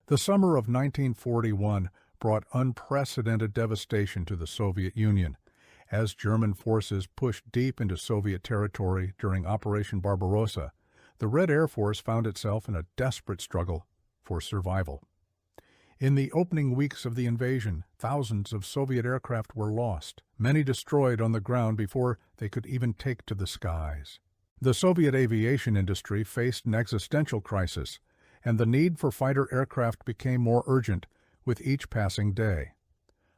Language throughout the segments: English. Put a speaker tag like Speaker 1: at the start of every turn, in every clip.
Speaker 1: The summer of 1941 brought unprecedented devastation to the Soviet Union. As German forces pushed deep into Soviet territory during Operation Barbarossa, the Red Air Force found itself in a desperate struggle for survival. In the opening weeks of the invasion, thousands of Soviet aircraft were lost, many destroyed on the ground before they could even take to the skies. The Soviet aviation industry faced an existential crisis, and the need for fighter aircraft became more urgent with each passing day.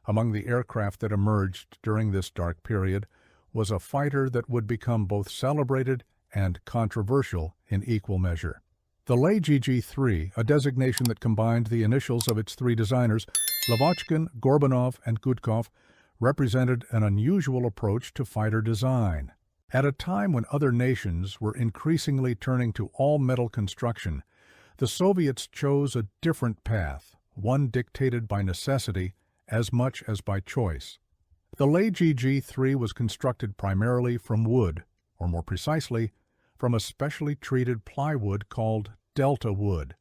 Speaker 1: Among the aircraft that emerged during this dark period was a fighter that would become both celebrated and controversial in equal measure. The LaGG-3, a designation that combined the initials of its three designers, Lavochkin, Gorbanov, and Gudkov, represented an unusual approach to fighter design. At a time when other nations were increasingly turning to all-metal construction, the Soviets chose a different path, one dictated by necessity as much as by choice. The LaGG-3 was constructed primarily from wood, or more precisely, from a specially treated plywood called delta wood.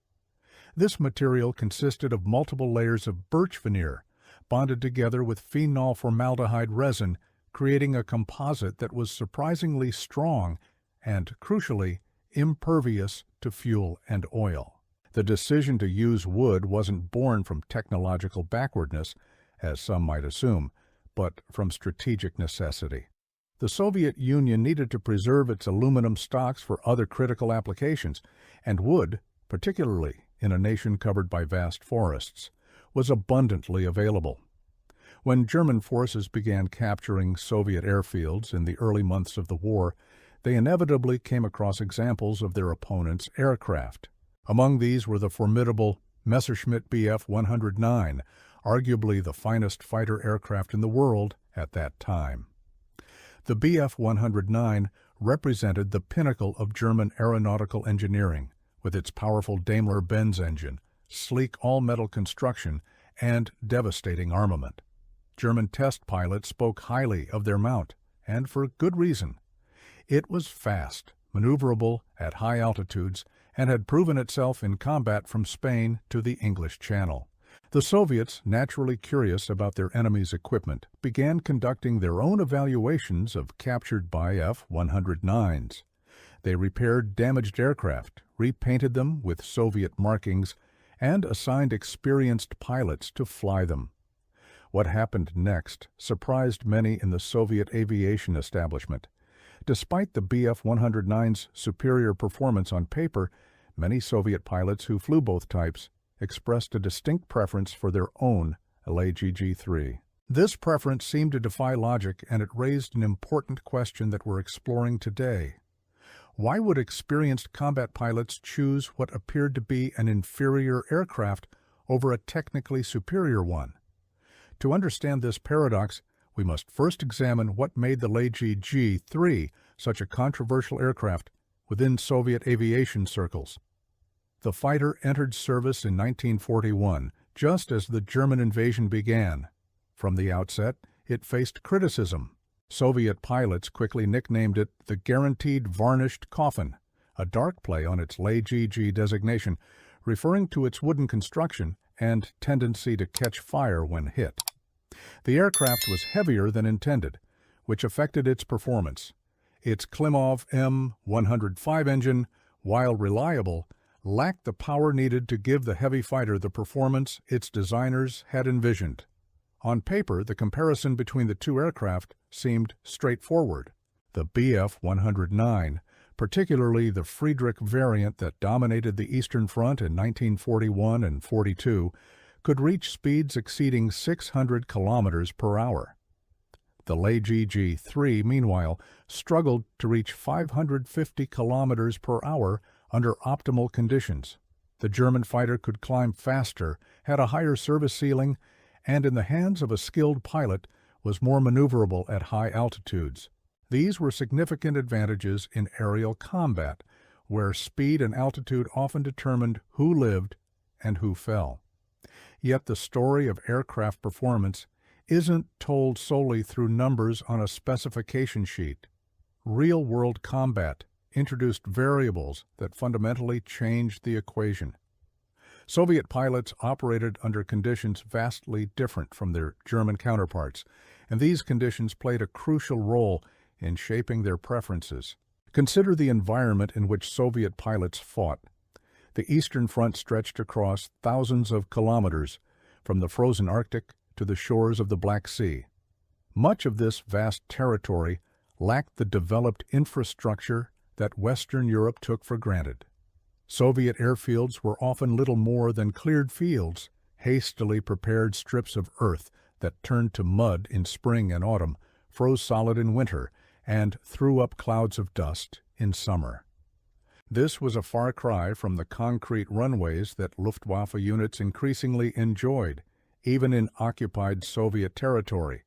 Speaker 1: This material consisted of multiple layers of birch veneer, bonded together with phenol formaldehyde resin, creating a composite that was surprisingly strong and, crucially, impervious to fuel and oil. The decision to use wood wasn't born from technological backwardness, as some might assume, but from strategic necessity. The Soviet Union needed to preserve its aluminum stocks for other critical applications, and wood, particularly in a nation covered by vast forests, was abundantly available. When German forces began capturing Soviet airfields in the early months of the war, they inevitably came across examples of their opponents' aircraft. Among these were the formidable Messerschmitt Bf-109, arguably the finest fighter aircraft in the world at that time. The Bf-109 represented the pinnacle of German aeronautical engineering, with its powerful Daimler-Benz engine, sleek all-metal construction, and devastating armament. German test pilots spoke highly of their mount, and for good reason. It was fast, maneuverable at high altitudes, and had proven itself in combat from Spain to the English Channel. The Soviets, naturally curious about their enemy's equipment, began conducting their own evaluations of captured Bf-109s. They repaired damaged aircraft, repainted them with Soviet markings, and assigned experienced pilots to fly them. What happened next surprised many in the Soviet aviation establishment. Despite the Bf-109's superior performance on paper, many Soviet pilots who flew both types expressed a distinct preference for their own LaGG-3. This preference seemed to defy logic, and it raised an important question that we're exploring today. Why would experienced combat pilots choose what appeared to be an inferior aircraft over a technically superior one? To understand this paradox, we must first examine what made the LaGG-3 such a controversial aircraft within Soviet aviation circles. The fighter entered service in 1941, just as the German invasion began. From the outset, it faced criticism. Soviet pilots quickly nicknamed it the Guaranteed Varnished Coffin, a dark play on its LaGG designation, referring to its wooden construction and tendency to catch fire when hit. The aircraft was heavier than intended, which affected its performance. Its Klimov M105 engine, while reliable, lacked the power needed to give the heavy fighter the performance its designers had envisioned. On paper, the comparison between the two aircraft seemed straightforward. The Bf-109, particularly the Friedrich variant that dominated the Eastern Front in 1941 and 42, could reach speeds exceeding 600 kilometers per hour. The LaGG-3, meanwhile, struggled to reach 550 kilometers per hour under optimal conditions. The German fighter could climb faster, had a higher service ceiling, and in the hands of a skilled pilot was more maneuverable at high altitudes. These were significant advantages in aerial combat, where speed and altitude often determined who lived and who fell. Yet the story of aircraft performance isn't told solely through numbers on a specification sheet. Real-world combat introduced variables that fundamentally changed the equation. Soviet pilots operated under conditions vastly different from their German counterparts, and these conditions played a crucial role in shaping their preferences. Consider the environment in which Soviet pilots fought. The Eastern Front stretched across thousands of kilometers, from the frozen Arctic to the shores of the Black Sea. Much of this vast territory lacked the developed infrastructure that Western Europe took for granted. Soviet airfields were often little more than cleared fields, hastily prepared strips of earth that turned to mud in spring and autumn, froze solid in winter, and threw up clouds of dust in summer. This was a far cry from the concrete runways that Luftwaffe units increasingly enjoyed, even in occupied Soviet territory.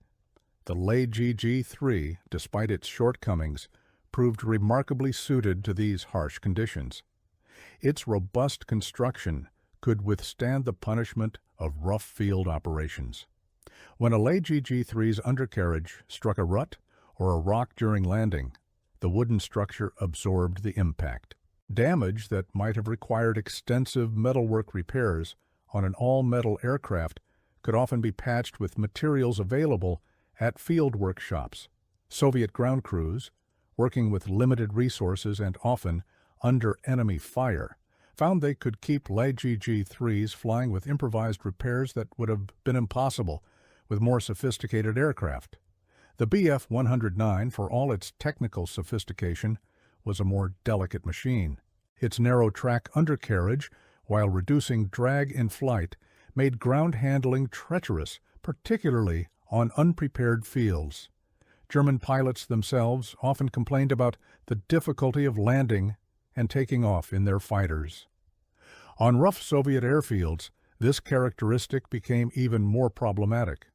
Speaker 1: The LaGG-3, despite its shortcomings, proved remarkably suited to these harsh conditions. Its robust construction could withstand the punishment of rough field operations. When a LaGG-3's undercarriage struck a rut or a rock during landing, the wooden structure absorbed the impact. Damage that might have required extensive metalwork repairs on an all-metal aircraft could often be patched with materials available at field workshops. Soviet ground crews, working with limited resources and often under enemy fire, found they could keep LaGG-3s flying with improvised repairs that would have been impossible with more sophisticated aircraft. The Bf-109, for all its technical sophistication, was a more delicate machine. Its narrow track undercarriage, while reducing drag in flight, made ground handling treacherous, particularly on unprepared fields. German pilots themselves often complained about the difficulty of landing and taking off in their fighters. On rough Soviet airfields, this characteristic became even more problematic.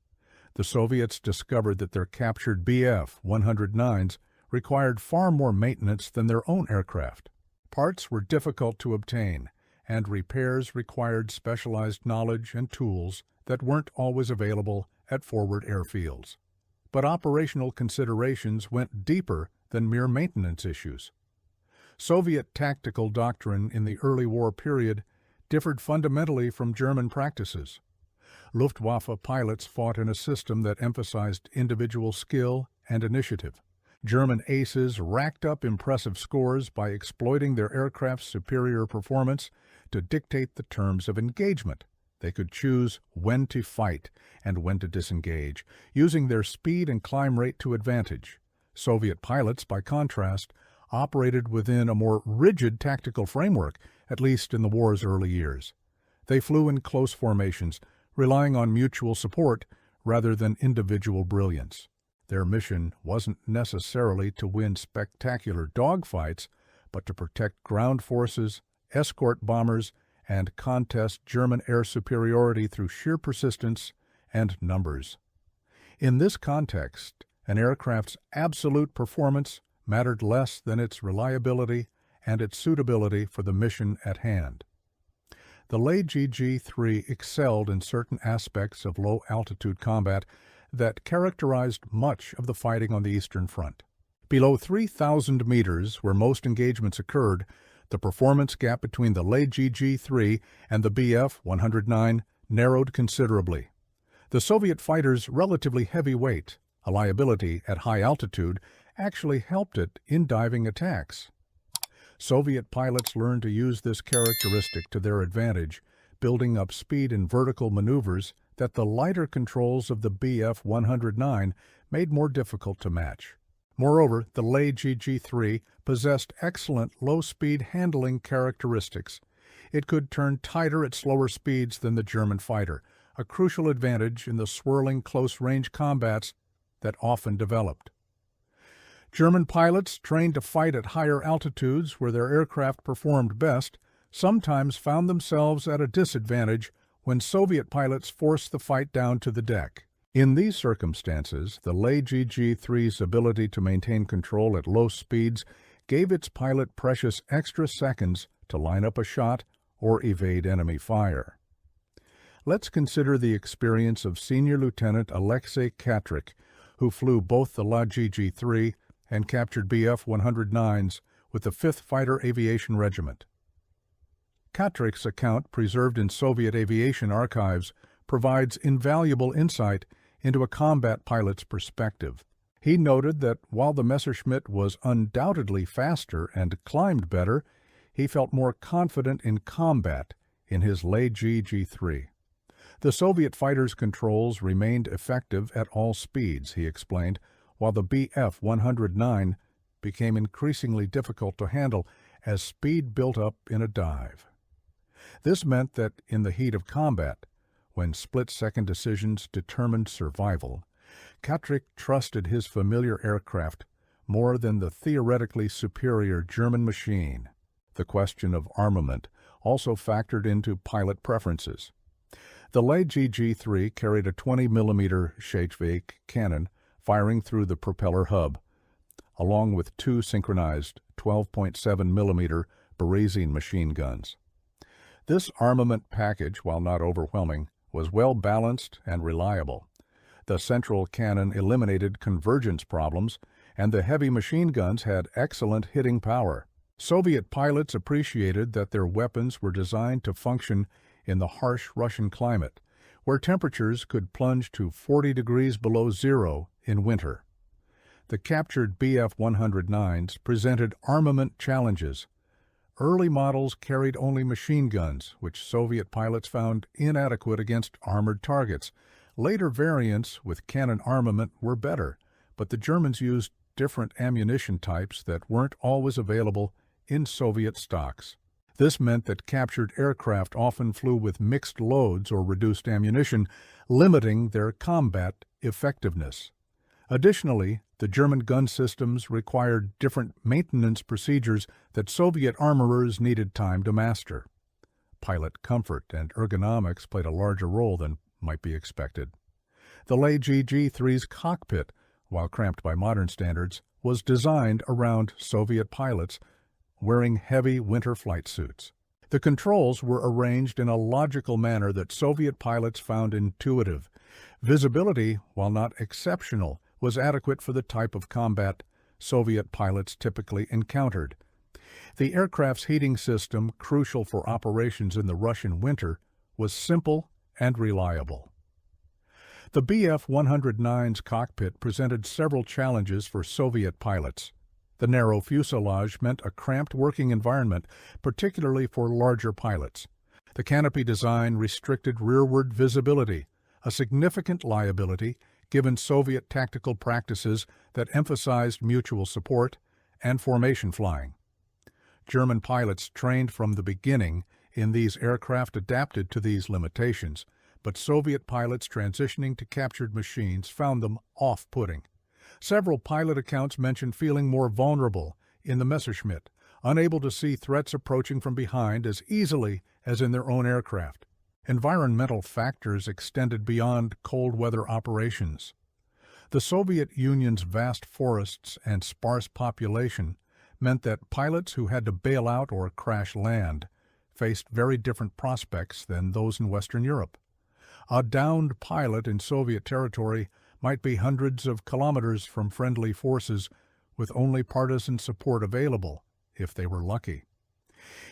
Speaker 1: The Soviets discovered that their captured Bf-109s required far more maintenance than their own aircraft. Parts were difficult to obtain, and repairs required specialized knowledge and tools that weren't always available at forward airfields. But operational considerations went deeper than mere maintenance issues. Soviet tactical doctrine in the early war period differed fundamentally from German practices. Luftwaffe pilots fought in a system that emphasized individual skill and initiative. German aces racked up impressive scores by exploiting their aircraft's superior performance to dictate the terms of engagement. They could choose when to fight and when to disengage, using their speed and climb rate to advantage. Soviet pilots, by contrast, operated within a more rigid tactical framework, at least in the war's early years. They flew in close formations, relying on mutual support rather than individual brilliance. Their mission wasn't necessarily to win spectacular dogfights, but to protect ground forces, escort bombers, and contest German air superiority through sheer persistence and numbers. In this context, an aircraft's absolute performance mattered less than its reliability and its suitability for the mission at hand. The LaGG-3 excelled in certain aspects of low-altitude combat that characterized much of the fighting on the Eastern Front. Below 3,000 meters, where most engagements occurred, the performance gap between the LaGG-3 and the Bf-109 narrowed considerably. The Soviet fighter's relatively heavy weight, a liability at high altitude, actually helped it in diving attacks. Soviet pilots learned to use this characteristic to their advantage, building up speed in vertical maneuvers that the lighter controls of the Bf-109 made more difficult to match. Moreover, the LaGG-3 possessed excellent low-speed handling characteristics. It could turn tighter at slower speeds than the German fighter, a crucial advantage in the swirling close-range combats that often developed. German pilots, trained to fight at higher altitudes where their aircraft performed best, sometimes found themselves at a disadvantage when Soviet pilots forced the fight down to the deck. In these circumstances, the LaGG-3's ability to maintain control at low speeds gave its pilot precious extra seconds to line up a shot or evade enemy fire. Let's consider the experience of Senior Lieutenant Alexei Katrik, who flew both the LaGG-3 and captured Bf-109s with the 5th Fighter Aviation Regiment. Katrick's account, preserved in Soviet aviation archives, provides invaluable insight into a combat pilot's perspective. He noted that while the Messerschmitt was undoubtedly faster and climbed better, he felt more confident in combat in his LaGG-3. The Soviet fighter's controls remained effective at all speeds, he explained, while the Bf-109 became increasingly difficult to handle as speed built up in a dive. This meant that in the heat of combat, when split-second decisions determined survival, Katrick trusted his familiar aircraft more than the theoretically superior German machine. The question of armament also factored into pilot preferences. The LaGG-3 carried a 20mm Scharfweg cannon firing through the propeller hub, along with two synchronized 12.7mm Berezin machine guns. This armament package, while not overwhelming, was well balanced and reliable. The central cannon eliminated convergence problems, and the heavy machine guns had excellent hitting power. Soviet pilots appreciated that their weapons were designed to function in the harsh Russian climate, where temperatures could plunge to 40 degrees below zero in winter. The captured Bf-109s presented armament challenges. Early models carried only machine guns, which Soviet pilots found inadequate against armored targets. Later variants with cannon armament were better, but the Germans used different ammunition types that weren't always available in Soviet stocks. This meant that captured aircraft often flew with mixed loads or reduced ammunition, limiting their combat effectiveness. Additionally, the German gun systems required different maintenance procedures that Soviet armorers needed time to master. Pilot comfort and ergonomics played a larger role than might be expected. The LaGG-3's cockpit, while cramped by modern standards, was designed around Soviet pilots wearing heavy winter flight suits. The controls were arranged in a logical manner that Soviet pilots found intuitive. Visibility, while not exceptional, was adequate for the type of combat Soviet pilots typically encountered. The aircraft's heating system, crucial for operations in the Russian winter, was simple and reliable. The Bf-109's cockpit presented several challenges for Soviet pilots. The narrow fuselage meant a cramped working environment, particularly for larger pilots. The canopy design restricted rearward visibility, a significant liability given Soviet tactical practices that emphasized mutual support and formation flying. German pilots trained from the beginning in these aircraft adapted to these limitations, but Soviet pilots transitioning to captured machines found them off-putting. Several pilot accounts mention feeling more vulnerable in the Messerschmitt, unable to see threats approaching from behind as easily as in their own aircraft. Environmental factors extended beyond cold weather operations. The Soviet Union's vast forests and sparse population meant that pilots who had to bail out or crash land faced very different prospects than those in Western Europe. A downed pilot in Soviet territory might be hundreds of kilometers from friendly forces with only partisan support available, if they were lucky.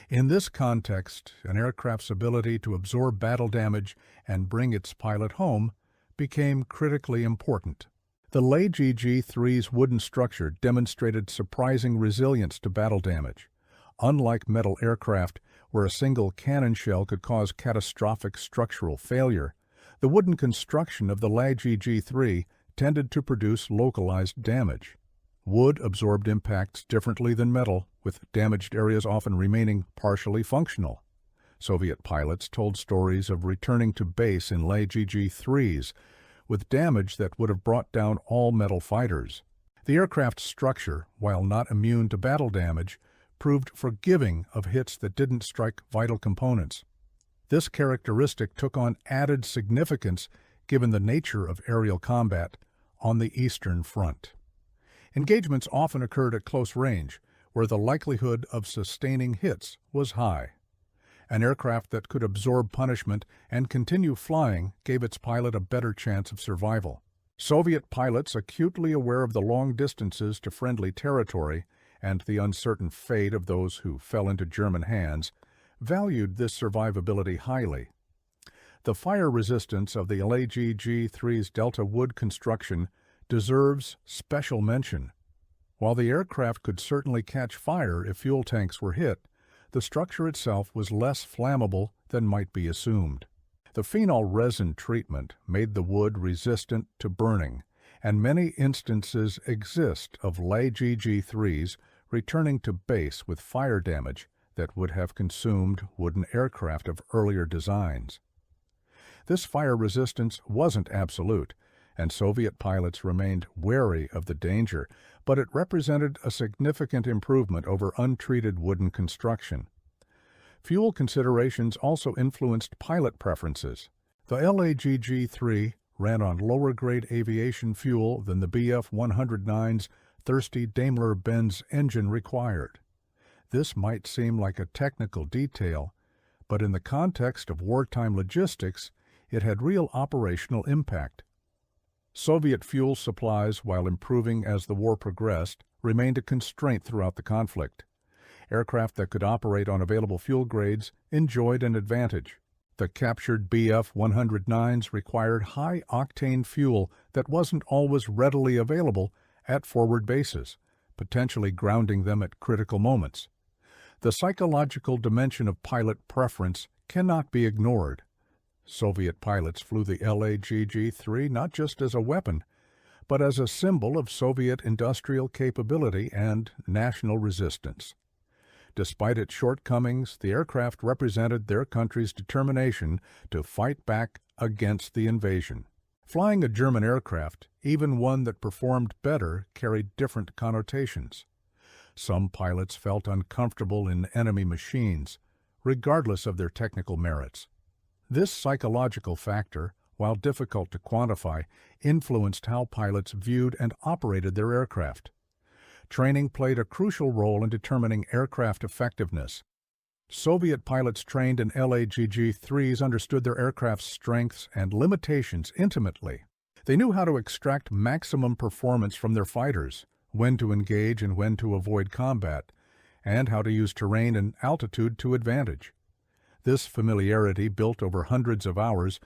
Speaker 1: In this context, an aircraft's ability to absorb battle damage and bring its pilot home became critically important. The LaGG-3's wooden structure demonstrated surprising resilience to battle damage. Unlike metal aircraft, where a single cannon shell could cause catastrophic structural failure, the wooden construction of the LaGG-3 tended to produce localized damage. Wood absorbed impacts differently than metal, with damaged areas often remaining partially functional. Soviet pilots told stories of returning to base in LaGG-3s with damage that would have brought down all metal fighters. The aircraft's structure, while not immune to battle damage, proved forgiving of hits that didn't strike vital components. This characteristic took on added significance given the nature of aerial combat on the Eastern Front. Engagements often occurred at close range, where the likelihood of sustaining hits was high. An aircraft that could absorb punishment and continue flying gave its pilot a better chance of survival. Soviet pilots, acutely aware of the long distances to friendly territory and the uncertain fate of those who fell into German hands, valued this survivability highly. The fire resistance of the LaGG-3's Delta wood construction deserves special mention. While the aircraft could certainly catch fire if fuel tanks were hit, the structure itself was less flammable than might be assumed. The phenol resin treatment made the wood resistant to burning, and many instances exist of LaGG-3s returning to base with fire damage that would have consumed wooden aircraft of earlier designs. This fire resistance wasn't absolute, and Soviet pilots remained wary of the danger, but it represented a significant improvement over untreated wooden construction. Fuel considerations also influenced pilot preferences. The LaGG-3 ran on lower-grade aviation fuel than the Bf-109's thirsty Daimler-Benz engine required. This might seem like a technical detail, but in the context of wartime logistics, it had real operational impact. Soviet fuel supplies, while improving as the war progressed, remained a constraint throughout the conflict. Aircraft that could operate on available fuel grades enjoyed an advantage. The captured Bf-109s required high-octane fuel that wasn't always readily available at forward bases, potentially grounding them at critical moments. The psychological dimension of pilot preference cannot be ignored. Soviet pilots flew the LaGG-3 not just as a weapon, but as a symbol of Soviet industrial capability and national resistance. Despite its shortcomings, the aircraft represented their country's determination to fight back against the invasion. Flying a German aircraft, even one that performed better, carried different connotations. Some pilots felt uncomfortable in enemy machines, regardless of their technical merits. This psychological factor, while difficult to quantify, influenced how pilots viewed and operated their aircraft. Training played a crucial role in determining aircraft effectiveness. Soviet pilots trained in LaGG-3s understood their aircraft's strengths and limitations intimately. They knew how to extract maximum performance from their fighters, when to engage and when to avoid combat, and how to use terrain and altitude to advantage. This familiarity, built over hundreds of hours,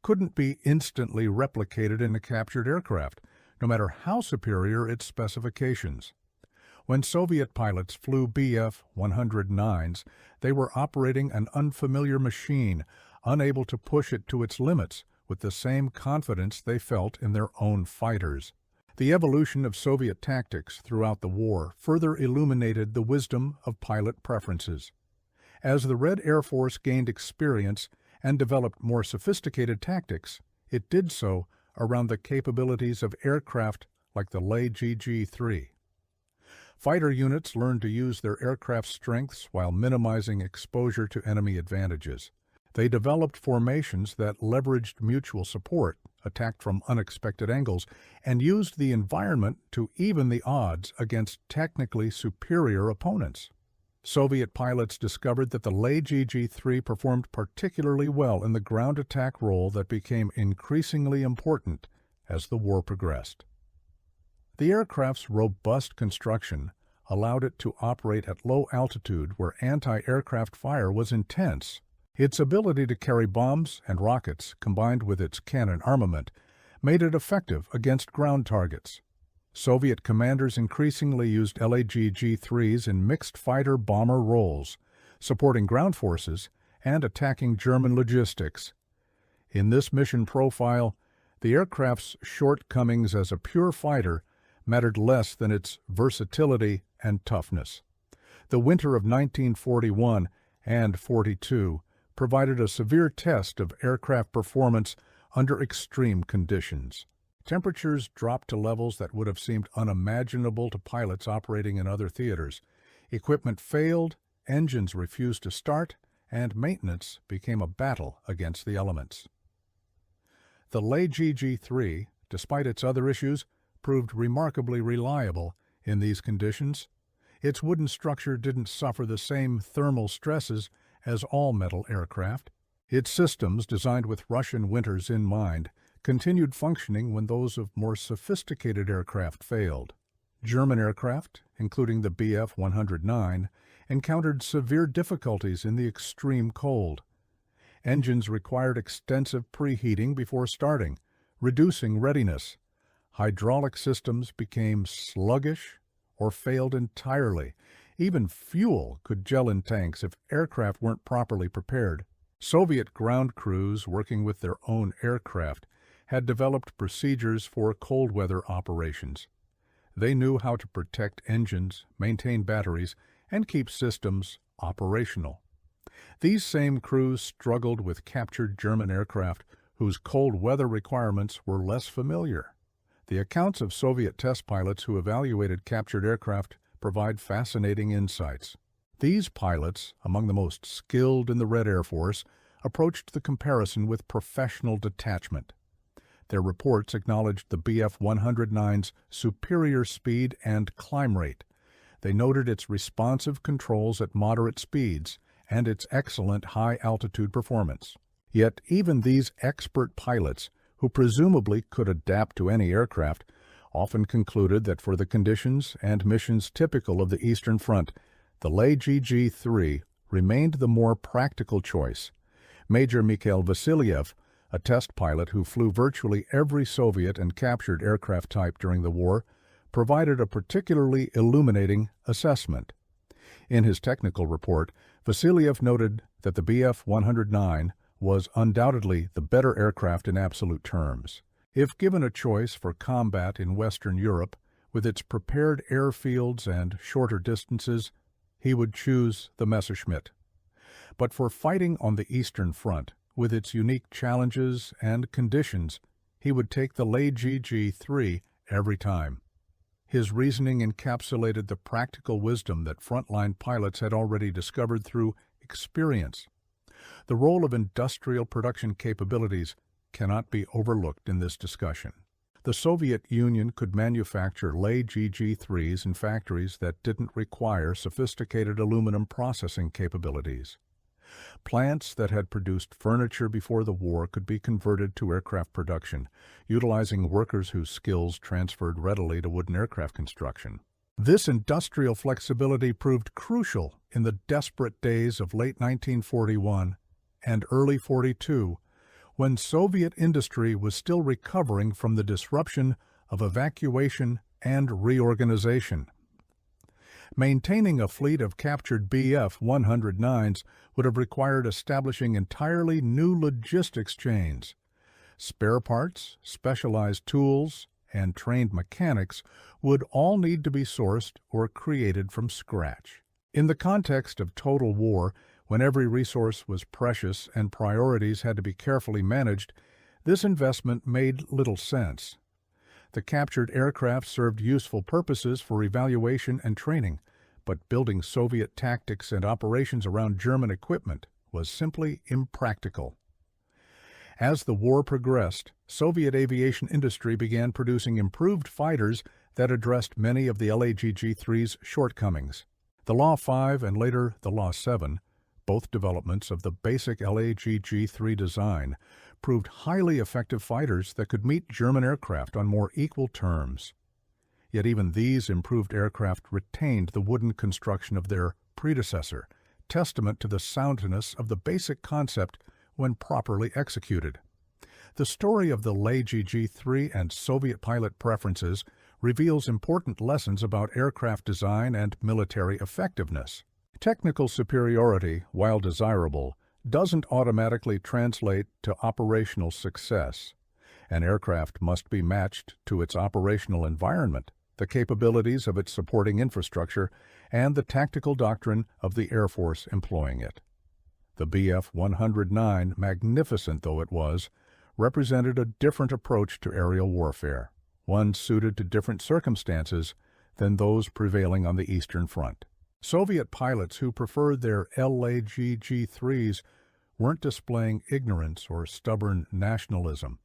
Speaker 1: couldn't be instantly replicated in a captured aircraft, no matter how superior its specifications. When Soviet pilots flew Bf-109s, they were operating an unfamiliar machine, unable to push it to its limits with the same confidence they felt in their own fighters. The evolution of Soviet tactics throughout the war further illuminated the wisdom of pilot preferences. As the Red Air Force gained experience and developed more sophisticated tactics, it did so around the capabilities of aircraft like the LaGG-3. Fighter units learned to use their aircraft's strengths while minimizing exposure to enemy advantages. They developed formations that leveraged mutual support, attacked from unexpected angles, and used the environment to even the odds against technically superior opponents. Soviet pilots discovered that the LaGG-3 performed particularly well in the ground attack role that became increasingly important as the war progressed. The aircraft's robust construction allowed it to operate at low altitude where anti-aircraft fire was intense. Its ability to carry bombs and rockets, combined with its cannon armament, made it effective against ground targets. Soviet commanders increasingly used LaGG-3s in mixed fighter-bomber roles, supporting ground forces and attacking German logistics. In this mission profile, the aircraft's shortcomings as a pure fighter mattered less than its versatility and toughness. The winter of 1941 and 42 provided a severe test of aircraft performance under extreme conditions. Temperatures dropped to levels that would have seemed unimaginable to pilots operating in other theaters. Equipment failed, engines refused to start, and maintenance became a battle against the elements. The LaGG-3, despite its other issues, proved remarkably reliable in these conditions. Its wooden structure didn't suffer the same thermal stresses as all-metal aircraft. Its systems, designed with Russian winters in mind, continued functioning when those of more sophisticated aircraft failed. German aircraft, including the Bf-109, encountered severe difficulties in the extreme cold. Engines required extensive preheating before starting, reducing readiness. Hydraulic systems became sluggish or failed entirely. Even fuel could gel in tanks if aircraft weren't properly prepared. Soviet ground crews working with their own aircraft had developed procedures for cold weather operations. They knew how to protect engines, maintain batteries, and keep systems operational. These same crews struggled with captured German aircraft whose cold weather requirements were less familiar. The accounts of Soviet test pilots who evaluated captured aircraft provide fascinating insights. These pilots, among the most skilled in the Red Air Force, approached the comparison with professional detachment. Their reports acknowledged the Bf-109's superior speed and climb rate. They noted its responsive controls at moderate speeds and its excellent high-altitude performance. Yet even these expert pilots, who presumably could adapt to any aircraft, often concluded that for the conditions and missions typical of the Eastern Front, the LaGG-3 remained the more practical choice. Major Mikhail Vasilyev, a test pilot who flew virtually every Soviet and captured aircraft type during the war, provided a particularly illuminating assessment. In his technical report, Vasilyev noted that the Bf-109 was undoubtedly the better aircraft in absolute terms. If given a choice for combat in Western Europe, with its prepared airfields and shorter distances, he would choose the Messerschmitt. But for fighting on the Eastern Front, with its unique challenges and conditions, he would take the LaGG-3 every time. His reasoning encapsulated the practical wisdom that frontline pilots had already discovered through experience. The role of industrial production capabilities cannot be overlooked in this discussion. The Soviet Union could manufacture LaGG-3s in factories that didn't require sophisticated aluminum processing capabilities. Plants that had produced furniture before the war could be converted to aircraft production, utilizing workers whose skills transferred readily to wooden aircraft construction. This industrial flexibility proved crucial in the desperate days of late 1941 and early 42, when Soviet industry was still recovering from the disruption of evacuation and reorganization. Maintaining a fleet of captured Bf-109s would have required establishing entirely new logistics chains. Spare parts, specialized tools, and trained mechanics would all need to be sourced or created from scratch. In the context of total war, when every resource was precious and priorities had to be carefully managed, this investment made little sense. The captured aircraft served useful purposes for evaluation and training, but building Soviet tactics and operations around German equipment was simply impractical. As the war progressed, Soviet aviation industry began producing improved fighters that addressed many of the LaGG-3's shortcomings. The Law-5 and later the Law-7, both developments of the basic LaGG-3 design, proved highly effective fighters that could meet German aircraft on more equal terms. Yet even these improved aircraft retained the wooden construction of their predecessor, testament to the soundness of the basic concept when properly executed. The story of the LaGG-3 and Soviet pilot preferences reveals important lessons about aircraft design and military effectiveness. Technical superiority, while desirable, doesn't automatically translate to operational success. An aircraft must be matched to its operational environment, the capabilities of its supporting infrastructure, and the tactical doctrine of the Air Force employing it. The Bf-109, magnificent though it was, represented a different approach to aerial warfare, one suited to different circumstances than those prevailing on the Eastern Front. Soviet pilots who preferred their LaGG-3s weren't displaying ignorance or stubborn nationalism.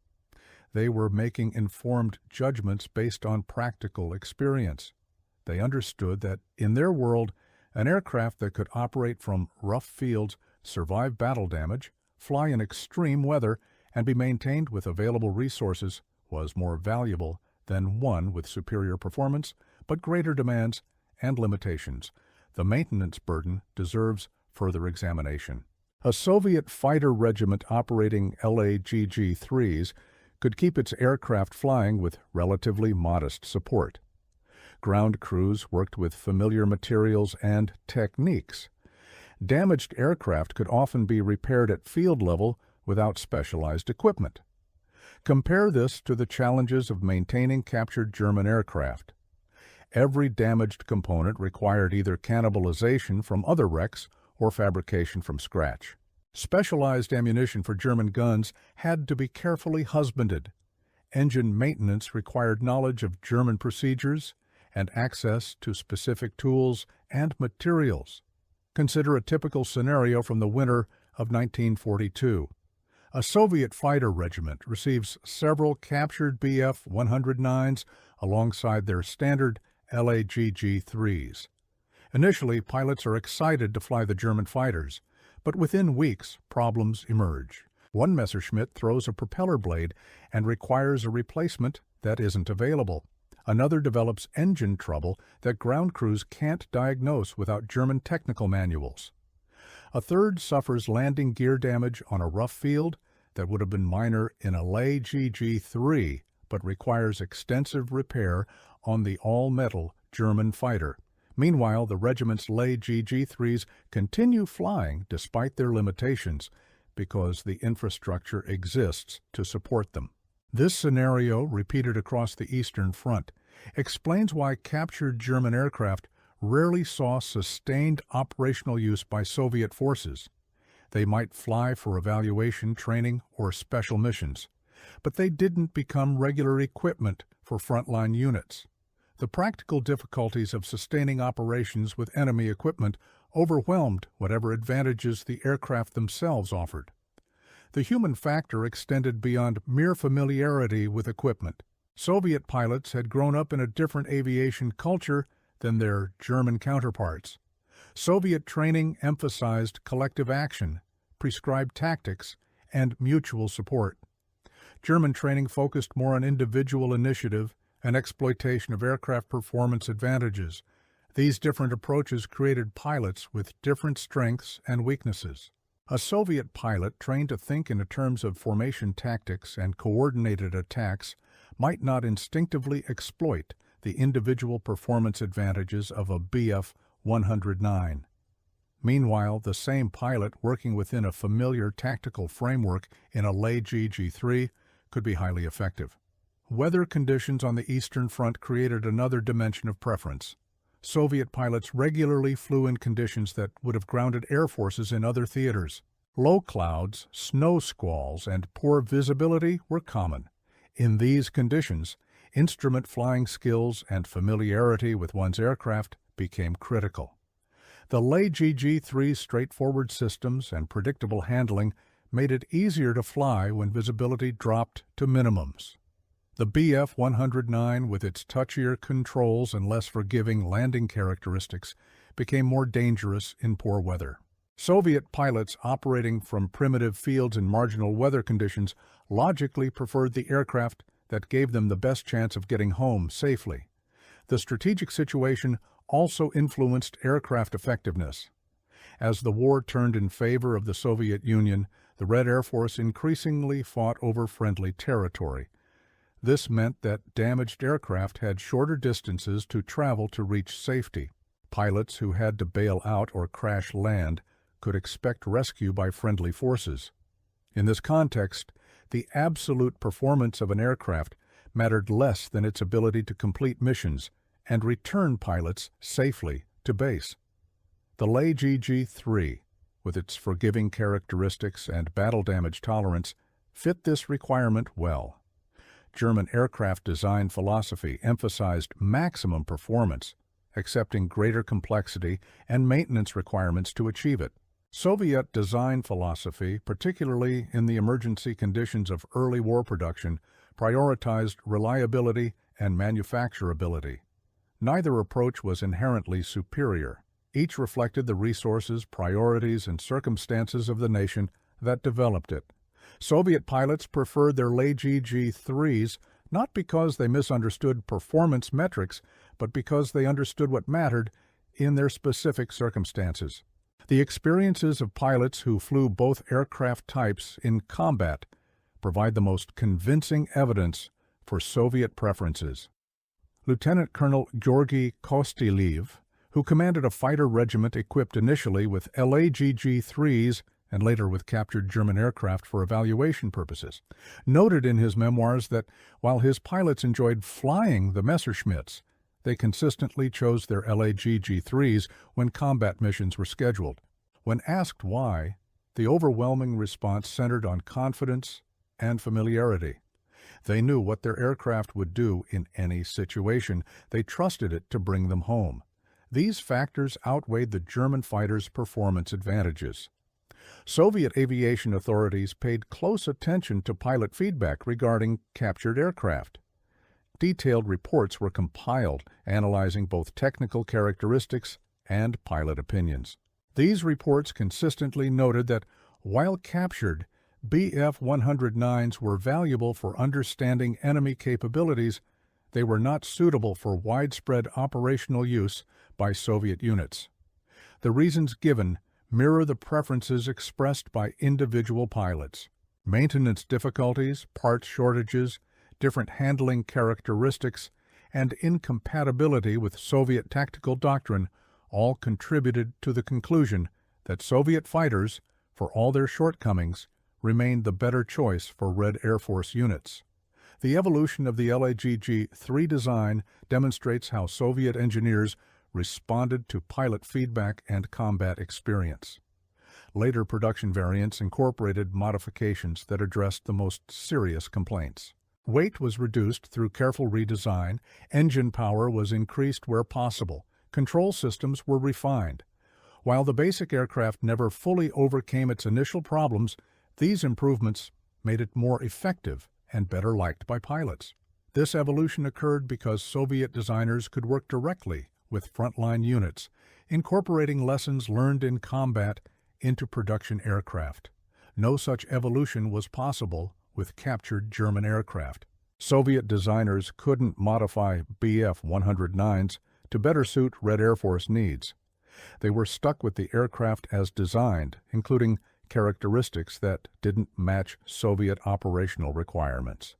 Speaker 1: They were making informed judgments based on practical experience. They understood that, in their world, an aircraft that could operate from rough fields, survive battle damage, fly in extreme weather, and be maintained with available resources was more valuable than one with superior performance, but greater demands and limitations. the maintenance burden deserves further examination. A Soviet fighter regiment operating LaGG-3s could keep its aircraft flying with relatively modest support. Ground crews worked with familiar materials and techniques. Damaged aircraft could often be repaired at field level without specialized equipment. Compare this to the challenges of maintaining captured German aircraft. Every damaged component required either cannibalization from other wrecks or fabrication from scratch. Specialized ammunition for German guns had to be carefully husbanded. Engine maintenance required knowledge of German procedures and access to specific tools and materials. Consider a typical scenario from the winter of 1942. A Soviet fighter regiment receives several captured Bf-109s alongside their standard LaGG-3s. Initially, pilots are excited to fly the German fighters, but within weeks, problems emerge. One Messerschmitt throws a propeller blade and requires a replacement that isn't available. Another develops engine trouble that ground crews can't diagnose without German technical manuals. A third suffers landing gear damage on a rough field that would have been minor in a LaGG-3, but requires extensive repair on the all-metal German fighter. Meanwhile, the regiment's LaGG-3s continue flying despite their limitations because the infrastructure exists to support them. This scenario, repeated across the Eastern Front, explains why captured German aircraft rarely saw sustained operational use by Soviet forces. They might fly for evaluation, training, or special missions, but they didn't become regular equipment for frontline units. The practical difficulties of sustaining operations with enemy equipment overwhelmed whatever advantages the aircraft themselves offered. The human factor extended beyond mere familiarity with equipment. Soviet pilots had grown up in a different aviation culture than their German counterparts. Soviet training emphasized collective action, prescribed tactics, and mutual support. German training focused more on individual initiative and exploitation of aircraft performance advantages. These different approaches created pilots with different strengths and weaknesses. A Soviet pilot trained to think in terms of formation tactics and coordinated attacks might not instinctively exploit the individual performance advantages of a Bf-109. Meanwhile, the same pilot working within a familiar tactical framework in a LaGG-3 could be highly effective. Weather conditions on the Eastern Front created another dimension of preference. Soviet pilots regularly flew in conditions that would have grounded air forces in other theaters. Low clouds, snow squalls, and poor visibility were common. In these conditions, instrument flying skills and familiarity with one's aircraft became critical. The LaGG-3's straightforward systems and predictable handling made it easier to fly when visibility dropped to minimums. The Bf-109, with its touchier controls and less forgiving landing characteristics, became more dangerous in poor weather. Soviet pilots operating from primitive fields in marginal weather conditions logically preferred the aircraft that gave them the best chance of getting home safely. The strategic situation also influenced aircraft effectiveness. As the war turned in favor of the Soviet Union, the Red Air Force increasingly fought over friendly territory. This meant that damaged aircraft had shorter distances to travel to reach safety. Pilots who had to bail out or crash land could expect rescue by friendly forces. In this context, the absolute performance of an aircraft mattered less than its ability to complete missions and return pilots safely to base. The LaGG-3, with its forgiving characteristics and battle damage tolerance, fit this requirement well. German aircraft design philosophy emphasized maximum performance, accepting greater complexity and maintenance requirements to achieve it. Soviet design philosophy, particularly in the emergency conditions of early war production, prioritized reliability and manufacturability. Neither approach was inherently superior. Each reflected the resources, priorities, and circumstances of the nation that developed it. Soviet pilots preferred their LaGG-3s not because they misunderstood performance metrics, but because they understood what mattered in their specific circumstances. The experiences of pilots who flew both aircraft types in combat provide the most convincing evidence for Soviet preferences. Lieutenant Colonel Georgy Kostylev, who commanded a fighter regiment equipped initially with LaGG-3s and later with captured German aircraft for evaluation purposes, noted in his memoirs that while his pilots enjoyed flying the Messerschmitts, they consistently chose their LaGG-3s when combat missions were scheduled. When asked why, the overwhelming response centered on confidence and familiarity. They knew what their aircraft would do in any situation. They trusted it to bring them home. These factors outweighed the German fighters' performance advantages. Soviet aviation authorities paid close attention to pilot feedback regarding captured aircraft. Detailed reports were compiled, analyzing both technical characteristics and pilot opinions. These reports consistently noted that, while captured, Bf-109s were valuable for understanding enemy capabilities. They were not suitable for widespread operational use by Soviet units. The reasons given mirror the preferences expressed by individual pilots. Maintenance difficulties, parts shortages, different handling characteristics, and incompatibility with Soviet tactical doctrine all contributed to the conclusion that Soviet fighters, for all their shortcomings, remained the better choice for Red Air Force units. The evolution of the LaGG-3 design demonstrates how Soviet engineers responded to pilot feedback and combat experience. Later production variants incorporated modifications that addressed the most serious complaints. Weight was reduced through careful redesign, engine power was increased where possible, control systems were refined. While the basic aircraft never fully overcame its initial problems, these improvements made it more effective and better liked by pilots. This evolution occurred because Soviet designers could work directly with frontline units, incorporating lessons learned in combat into production aircraft. No such evolution was possible with captured German aircraft. Soviet designers couldn't modify Bf-109s to better suit Red Air Force needs. They were stuck with the aircraft as designed, including characteristics that didn't match Soviet operational requirements.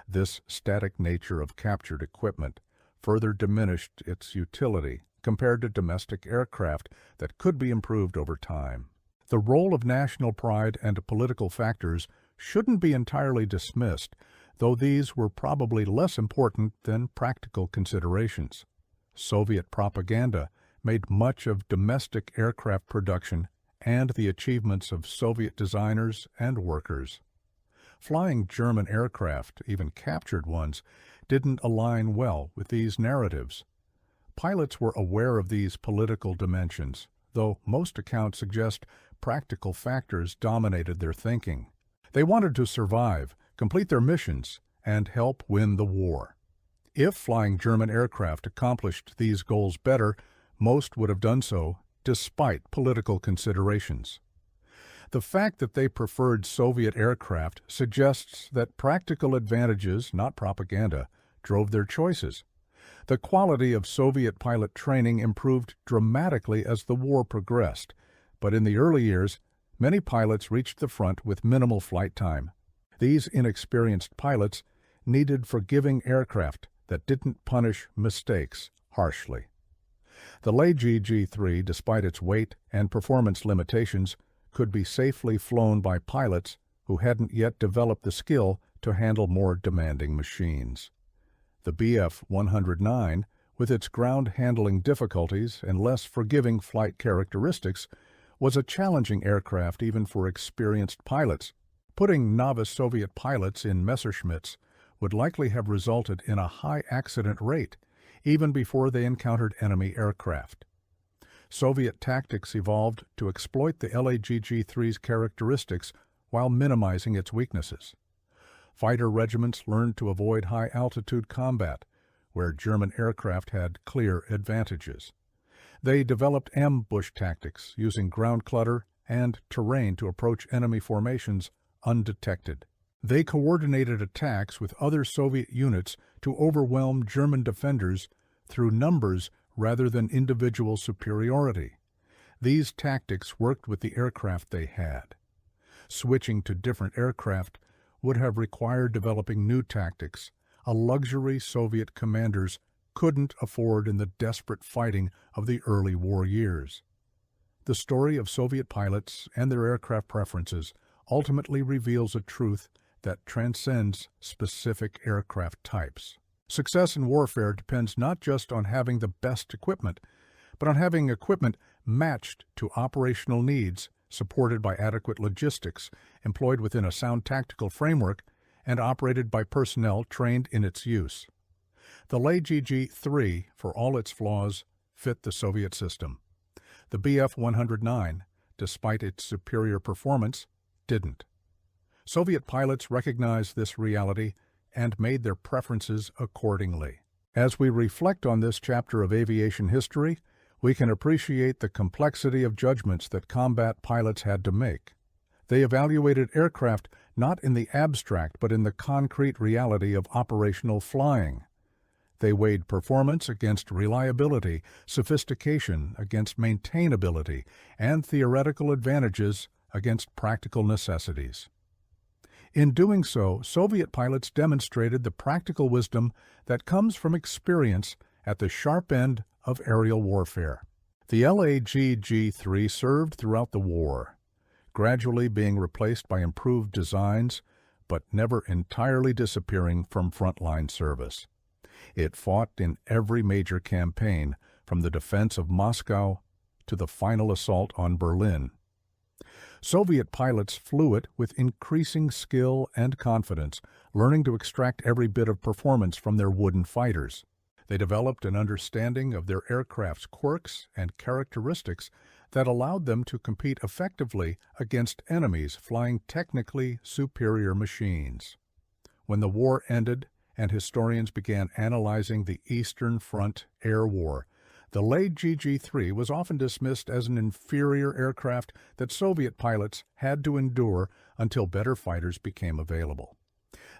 Speaker 1: This static nature of captured equipment further diminished its utility compared to domestic aircraft that could be improved over time. The role of national pride and political factors shouldn't be entirely dismissed, though these were probably less important than practical considerations. Soviet propaganda made much of domestic aircraft production and the achievements of Soviet designers and workers. Flying German aircraft, even captured ones, didn't align well with these narratives. Pilots were aware of these political dimensions, though most accounts suggest practical factors dominated their thinking. They wanted to survive, complete their missions, and help win the war. If flying German aircraft accomplished these goals better, most would have done so despite political considerations. The fact that they preferred Soviet aircraft suggests that practical advantages, not propaganda, drove their choices. The quality of Soviet pilot training improved dramatically as the war progressed, but in the early years, many pilots reached the front with minimal flight time. These inexperienced pilots needed forgiving aircraft that didn't punish mistakes harshly. The LaGG-3, despite its weight and performance limitations, could be safely flown by pilots who hadn't yet developed the skill to handle more demanding machines. The Bf-109, with its ground handling difficulties and less forgiving flight characteristics, was a challenging aircraft even for experienced pilots. Putting novice Soviet pilots in Messerschmitts would likely have resulted in a high accident rate, even before they encountered enemy aircraft. Soviet tactics evolved to exploit the LaGG-3's characteristics while minimizing its weaknesses. Fighter regiments learned to avoid high-altitude combat, where German aircraft had clear advantages. They developed ambush tactics, using ground clutter and terrain to approach enemy formations undetected. They coordinated attacks with other Soviet units to overwhelm German defenders through numbers rather than individual superiority. These tactics worked with the aircraft they had. Switching to different aircraft would have required developing new tactics, a luxury Soviet commanders couldn't afford in the desperate fighting of the early war years. The story of Soviet pilots and their aircraft preferences ultimately reveals a truth that transcends specific aircraft types. Success in warfare depends not just on having the best equipment, but on having equipment matched to operational needs, supported by adequate logistics, employed within a sound tactical framework, and operated by personnel trained in its use. The LaGG-3, for all its flaws, fit the Soviet system. The Bf-109, despite its superior performance, didn't. Soviet pilots recognized this reality and made their preferences accordingly. As we reflect on this chapter of aviation history, we can appreciate the complexity of judgments that combat pilots had to make. They evaluated aircraft not in the abstract but in the concrete reality of operational flying. They weighed performance against reliability, sophistication against maintainability, and theoretical advantages against practical necessities. In doing so, Soviet pilots demonstrated the practical wisdom that comes from experience at the sharp end of aerial warfare. The LaGG-3 served throughout the war, gradually being replaced by improved designs, but never entirely disappearing from frontline service. It fought in every major campaign, from the defense of Moscow to the final assault on Berlin. Soviet pilots flew it with increasing skill and confidence, learning to extract every bit of performance from their wooden fighters. They developed an understanding of their aircraft's quirks and characteristics that allowed them to compete effectively against enemies flying technically superior machines. When the war ended and historians began analyzing the Eastern Front air war, the LaGG-3 was often dismissed as an inferior aircraft that Soviet pilots had to endure until better fighters became available.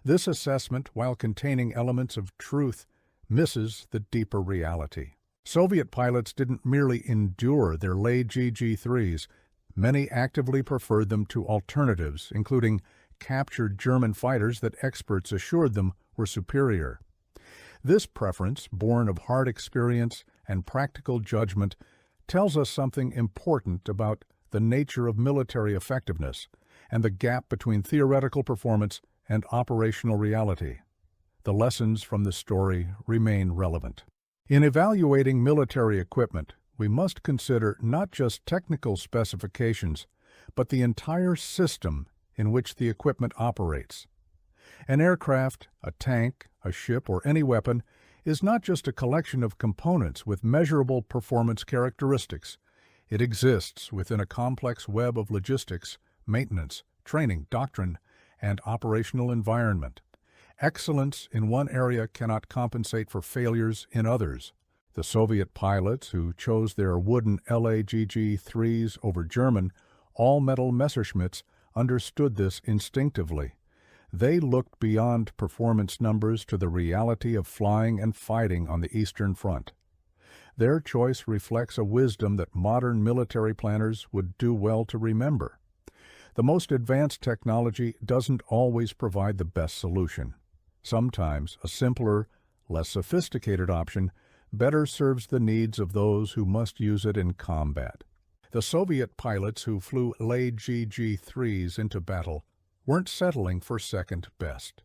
Speaker 1: This assessment, while containing elements of truth, misses the deeper reality. Soviet pilots didn't merely endure their LaGG-3s. Many actively preferred them to alternatives, including captured German fighters that experts assured them were superior. This preference, born of hard experience and practical judgment, tells us something important about the nature of military effectiveness and the gap between theoretical performance and operational reality. The lessons from the story remain relevant. In evaluating military equipment, we must consider not just technical specifications, but the entire system in which the equipment operates. An aircraft, a tank, a ship, or any weapon is not just a collection of components with measurable performance characteristics. It exists within a complex web of logistics, maintenance, training, doctrine, and operational environment. Excellence in one area cannot compensate for failures in others. The Soviet pilots who chose their wooden LaGG-3s over German all-metal Messerschmitts understood this instinctively. They looked beyond performance numbers to the reality of flying and fighting on the Eastern Front. Their choice reflects a wisdom that modern military planners would do well to remember. The most advanced technology doesn't always provide the best solution. Sometimes a simpler, less sophisticated option better serves the needs of those who must use it in combat. The Soviet pilots who flew LaGG-3s into battle weren't settling for second best.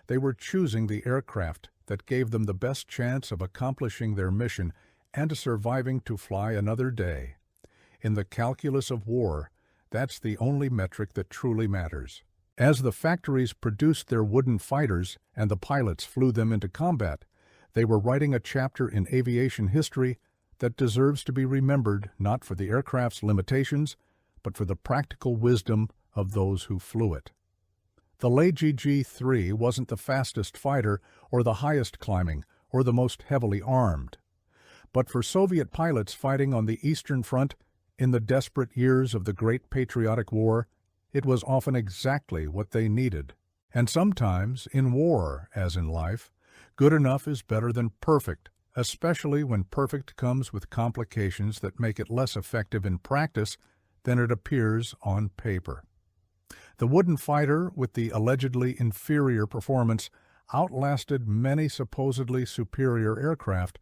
Speaker 1: They were choosing the aircraft that gave them the best chance of accomplishing their mission and surviving to fly another day. In the calculus of war, that's the only metric that truly matters. As the factories produced their wooden fighters and the pilots flew them into combat, they were writing a chapter in aviation history that deserves to be remembered not for the aircraft's limitations, but for the practical wisdom of those who flew it. The LaGG-3 wasn't the fastest fighter or the highest climbing or the most heavily armed. But for Soviet pilots fighting on the Eastern Front in the desperate years of the Great Patriotic War, it was often exactly what they needed. And sometimes, in war, as in life, good enough is better than perfect, especially when perfect comes with complications that make it less effective in practice than it appears on paper. The wooden fighter, with the allegedly inferior performance, outlasted many supposedly superior aircraft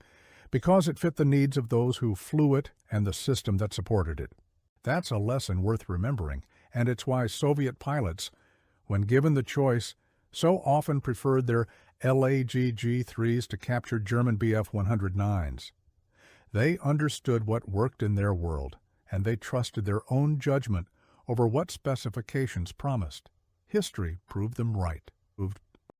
Speaker 1: because it fit the needs of those who flew it and the system that supported it. That's a lesson worth remembering, and it's why Soviet pilots, when given the choice, so often preferred their LaGG-3s to capture German Bf-109s. They understood what worked in their world, and they trusted their own judgment over what specifications promised. History proved them right.